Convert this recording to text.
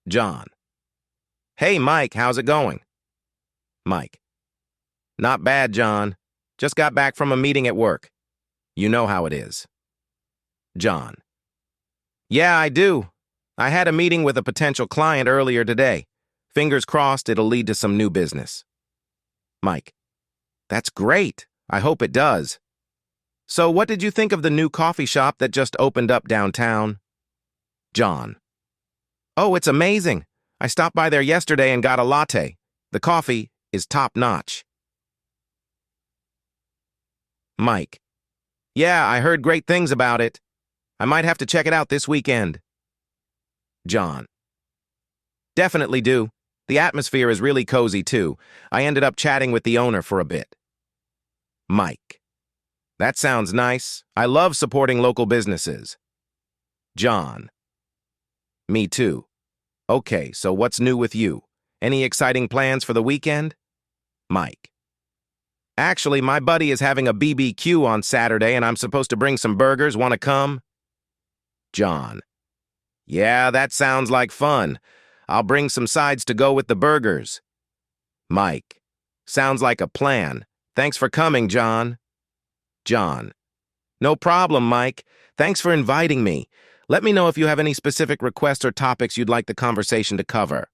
John. Hey, Mike, how's it going? Mike. Not bad, John. Just got back from a meeting at work. You know how it is. John. Yeah, I do. I had a meeting with a potential client earlier today. Fingers crossed it'll lead to some new business. Mike. That's great. I hope it does. So what did you think of the new coffee shop that just opened up downtown? John. Oh, it's amazing. I stopped by there yesterday and got a latte. The coffee is top-notch. Mike. Yeah, I heard great things about it. I might have to check it out this weekend. John. Definitely do. The atmosphere is really cozy, too. I ended up chatting with the owner for a bit. Mike. That sounds nice. I love supporting local businesses. John. Me too. Okay, so what's new with you? Any exciting plans for the weekend? Mike. Actually, my buddy is having a BBQ on Saturday and I'm supposed to bring some burgers. Want to come? John. Yeah, that sounds like fun. I'll bring some sides to go with the burgers. Mike. Sounds like a plan. Thanks for coming, John. John. No problem, Mike. Thanks for inviting me. Let me know if you have any specific requests or topics you'd like the conversation to cover.